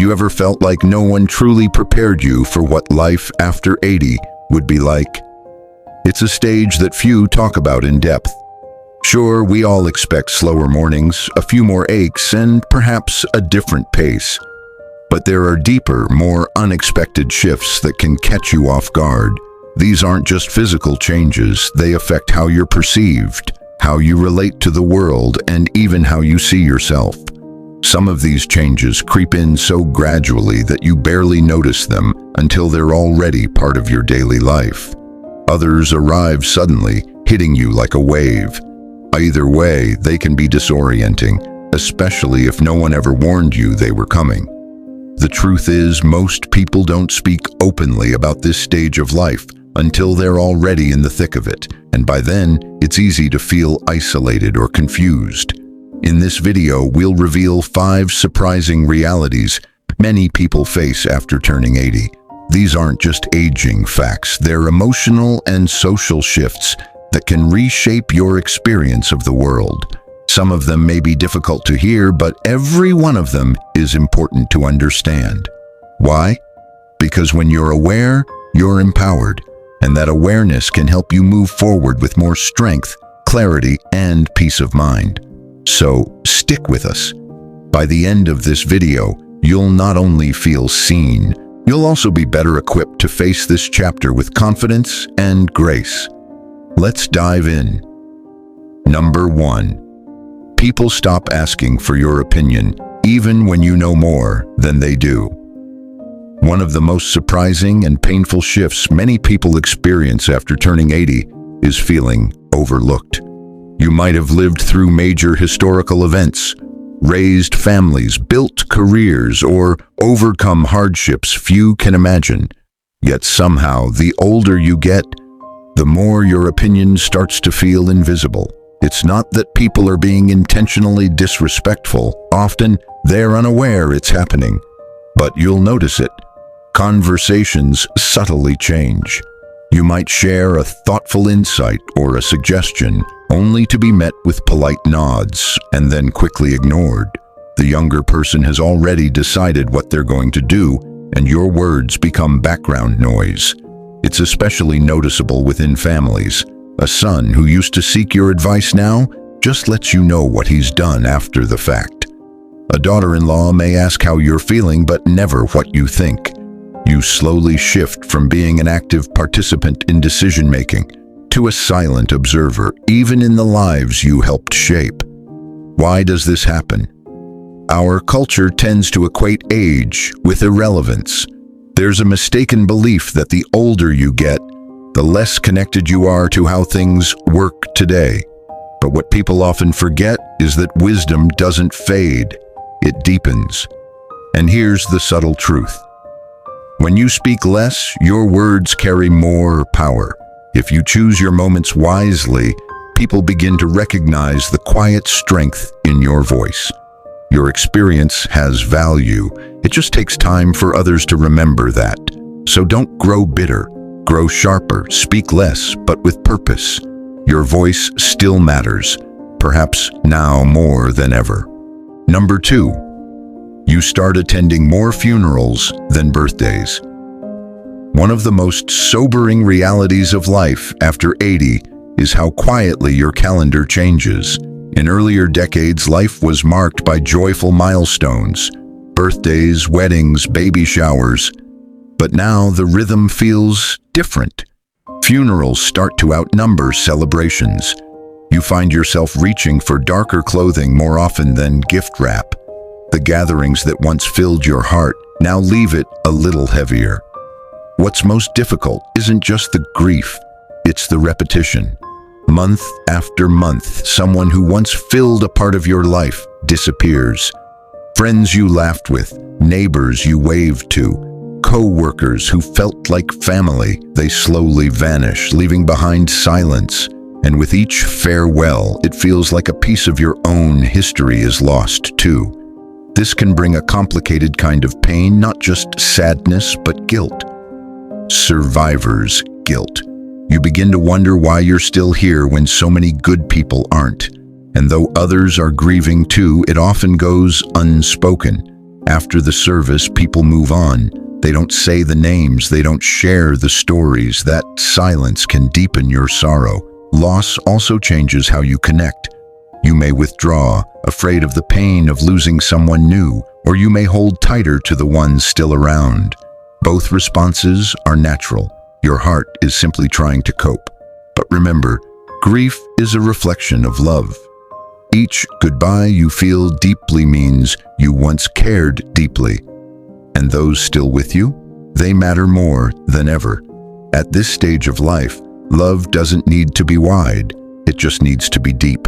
you ever felt like no one truly prepared you for what life after 80 would be like? It's a stage that few talk about in depth. Sure, we all expect slower mornings, a few more aches, and perhaps a different pace. But there are deeper, more unexpected shifts that can catch you off guard. These aren't just physical changes, they affect how you're perceived, how you relate to the world, and even how you see yourself. Some of these changes creep in so gradually that you barely notice them until they're already part of your daily life. Others arrive suddenly, hitting you like a wave. Either way, they can be disorienting, especially if no one ever warned you they were coming. The truth is, most people don't speak openly about this stage of life until they're already in the thick of it, and by then, it's easy to feel isolated or confused. In this video, we'll reveal 5 surprising realities many people face after turning 80. These aren't just aging facts, they're emotional and social shifts that can reshape your experience of the world. Some of them may be difficult to hear, but every one of them is important to understand. Why? Because when you're aware, you're empowered, and that awareness can help you move forward with more strength, clarity, and peace of mind. So, stick with us. By the end of this video, you'll not only feel seen, you'll also be better equipped to face this chapter with confidence and grace. Let's dive in. Number 1. People stop asking for your opinion, even when you know more than they do. One of the most surprising and painful shifts many people experience after turning 80 is feeling overlooked. You might have lived through major historical events, raised families, built careers, or overcome hardships few can imagine. Yet somehow, the older you get, the more your opinion starts to feel invisible. It's not that people are being intentionally disrespectful. Often, they're unaware it's happening. But you'll notice it. Conversations subtly change. You might share a thoughtful insight or a suggestion, only to be met with polite nods and then quickly ignored. The younger person has already decided what they're going to do, and your words become background noise. It's especially noticeable within families. A son who used to seek your advice now just lets you know what he's done after the fact. A daughter-in-law may ask how you're feeling, but never what you think. You slowly shift from being an active participant in decision-making to a silent observer, even in the lives you helped shape. Why does this happen? Our culture tends to equate age with irrelevance. There's a mistaken belief that the older you get, the less connected you are to how things work today. But what people often forget is that wisdom doesn't fade, it deepens. And here's the subtle truth. When you speak less, your words carry more power. If you choose your moments wisely, people begin to recognize the quiet strength in your voice. Your experience has value. It just takes time for others to remember that. So don't grow bitter. Grow sharper, speak less, but with purpose. Your voice still matters, perhaps now more than ever. Number 2. You start attending more funerals than birthdays. One of the most sobering realities of life after 80 is how quietly your calendar changes. In earlier decades, life was marked by joyful milestones, birthdays, weddings, baby showers. But now the rhythm feels different. Funerals start to outnumber celebrations. You find yourself reaching for darker clothing more often than gift wrap. The gatherings that once filled your heart now leave it a little heavier. What's most difficult isn't just the grief, it's the repetition. Month after month, someone who once filled a part of your life disappears. Friends you laughed with, neighbors you waved to, co-workers who felt like family, they slowly vanish, leaving behind silence. And with each farewell, it feels like a piece of your own history is lost too. This can bring a complicated kind of pain, not just sadness, but guilt. Survivor's guilt. You begin to wonder why you're still here when so many good people aren't. And though others are grieving too, it often goes unspoken. After the service, people move on. They don't say the names, they don't share the stories. That silence can deepen your sorrow. Loss also changes how you connect. You may withdraw, afraid of the pain of losing someone new, or you may hold tighter to the ones still around. Both responses are natural. Your heart is simply trying to cope. But remember, grief is a reflection of love. Each goodbye you feel deeply means you once cared deeply. And those still with you? They matter more than ever. At this stage of life, love doesn't need to be wide. It just needs to be deep.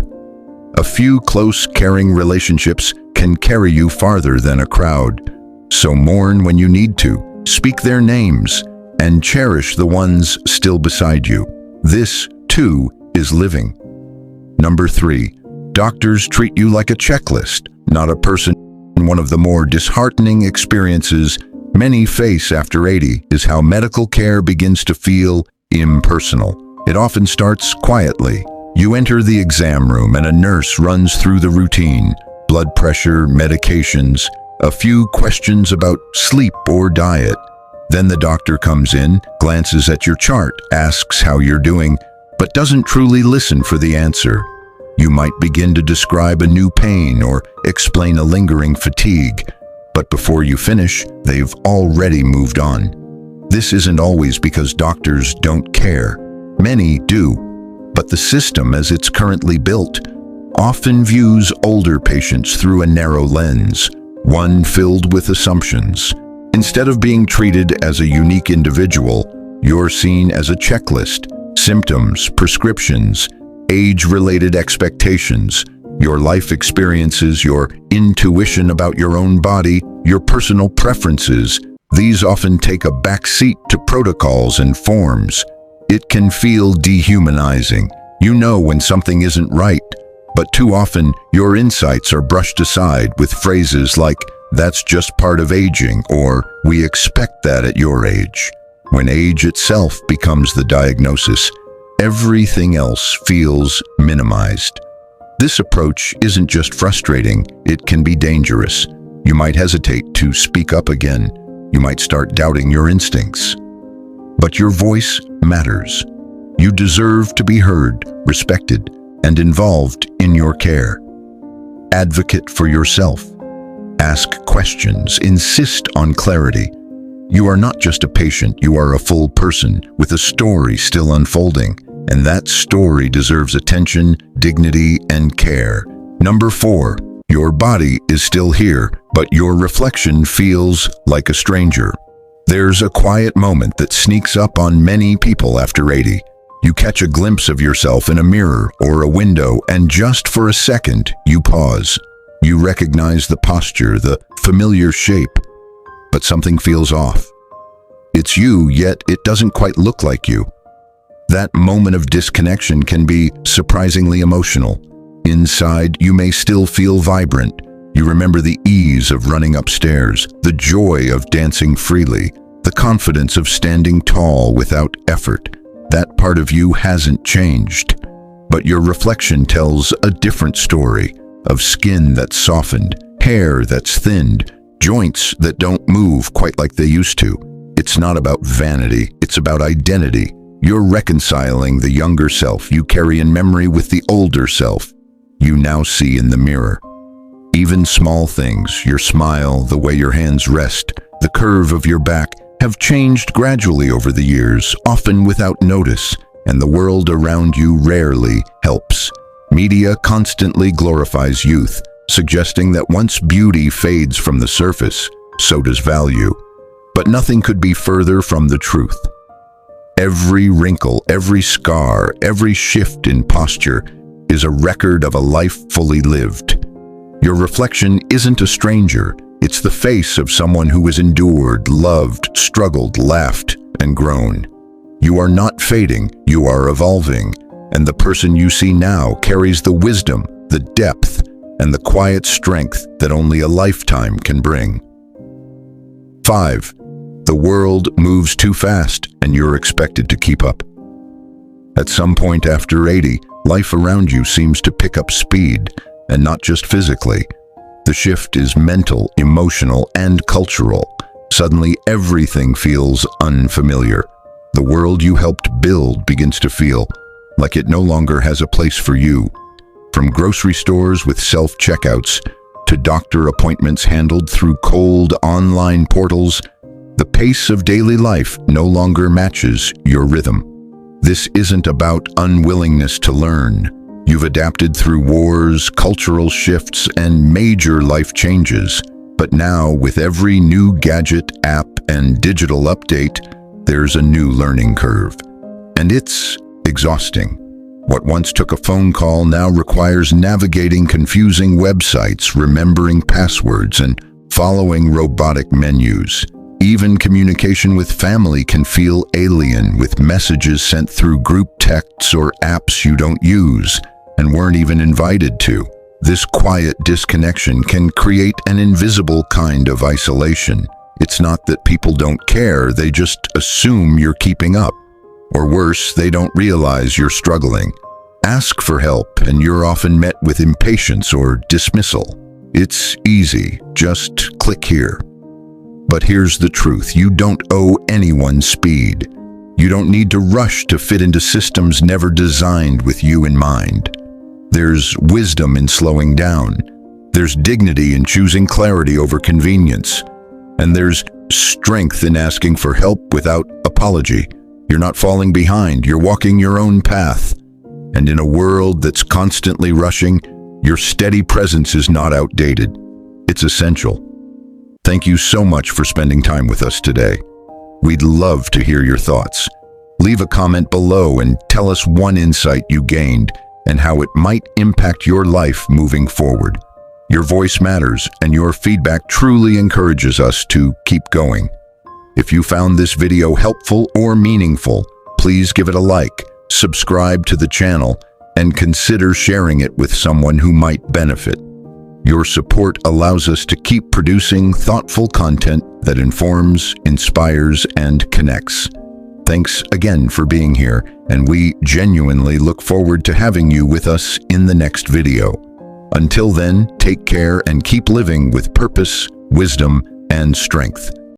A few close, caring relationships can carry you farther than a crowd. So mourn when you need to, speak their names, and cherish the ones still beside you. This, too, is living. Number 3, doctors treat you like a checklist, not a person. One of the more disheartening experiences many face after 80 is how medical care begins to feel impersonal. It often starts quietly. You enter the exam room and a nurse runs through the routine: blood pressure, medications, a few questions about sleep or diet. Then the doctor comes in, glances at your chart, asks how you're doing, but doesn't truly listen for the answer. You might begin to describe a new pain or explain a lingering fatigue, but before you finish, they've already moved on. This isn't always because doctors don't care. Many do. But the system, as it's currently built, often views older patients through a narrow lens, one filled with assumptions. Instead of being treated as a unique individual, you're seen as a checklist: symptoms, prescriptions, age-related expectations, your life experiences, your intuition about your own body, your personal preferences. These often take a back seat to protocols and forms. It can feel dehumanizing. You know when something isn't right, but too often your insights are brushed aside with phrases like, "That's just part of aging," or "We expect that at your age." When age itself becomes the diagnosis, everything else feels minimized. This approach isn't just frustrating, it can be dangerous. You might hesitate to speak up again. You might start doubting your instincts. But your voice matters. You deserve to be heard, respected, and involved in your care. Advocate for yourself. Ask questions. Insist on clarity. You are not just a patient, you are a full person with a story still unfolding, and that story deserves attention, dignity, and care. Number 4, your body is still here, but your reflection feels like a stranger. There's a quiet moment that sneaks up on many people after 80. You catch a glimpse of yourself in a mirror or a window, and just for a second, you pause. You recognize the posture, the familiar shape, but something feels off. It's you, yet it doesn't quite look like you. That moment of disconnection can be surprisingly emotional. Inside, you may still feel vibrant. You remember the ease of running upstairs, the joy of dancing freely, the confidence of standing tall without effort. That part of you hasn't changed. But your reflection tells a different story, of skin that's softened, hair that's thinned, joints that don't move quite like they used to. It's not about vanity, it's about identity. You're reconciling the younger self you carry in memory with the older self you now see in the mirror. Even small things, your smile, the way your hands rest, the curve of your back, have changed gradually over the years, often without notice, and the world around you rarely helps. Media constantly glorifies youth, suggesting that once beauty fades from the surface, so does value. But nothing could be further from the truth. Every wrinkle, every scar, every shift in posture is a record of a life fully lived. Your reflection isn't a stranger, it's the face of someone who has endured, loved, struggled, laughed, and grown. You are not fading, you are evolving, and the person you see now carries the wisdom, the depth, and the quiet strength that only a lifetime can bring. 5. The world moves too fast, and you're expected to keep up. At some point after 80, life around you seems to pick up speed, and not just physically, The shift is mental, emotional, and cultural. Suddenly, everything feels unfamiliar. The world you helped build begins to feel like it no longer has a place for you. From grocery stores with self-checkouts to doctor appointments handled through cold online portals, the pace of daily life no longer matches your rhythm. This isn't about unwillingness to learn. You've adapted through wars, cultural shifts, and major life changes. But now, with every new gadget, app, and digital update, there's a new learning curve. And it's exhausting. What once took a phone call now requires navigating confusing websites, remembering passwords, and following robotic menus. Even communication with family can feel alien, with messages sent through group texts or apps you don't use and weren't even invited to. This quiet disconnection can create an invisible kind of isolation. It's not that people don't care, they just assume you're keeping up. Or worse, they don't realize you're struggling. Ask for help, and you're often met with impatience or dismissal. It's easy, just click here. But here's the truth, you don't owe anyone speed. You don't need to rush to fit into systems never designed with you in mind. There's wisdom in slowing down. There's dignity in choosing clarity over convenience. And there's strength in asking for help without apology. You're not falling behind, you're walking your own path. And in a world that's constantly rushing, your steady presence is not outdated. It's essential. Thank you so much for spending time with us today. We'd love to hear your thoughts. Leave a comment below and tell us one insight you gained and how it might impact your life moving forward. Your voice matters, and your feedback truly encourages us to keep going. If you found this video helpful or meaningful, please give it a like, subscribe to the channel, and consider sharing it with someone who might benefit. Your support allows us to keep producing thoughtful content that informs, inspires, and connects. Thanks again for being here, and we genuinely look forward to having you with us in the next video. Until then, take care and keep living with purpose, wisdom, and strength.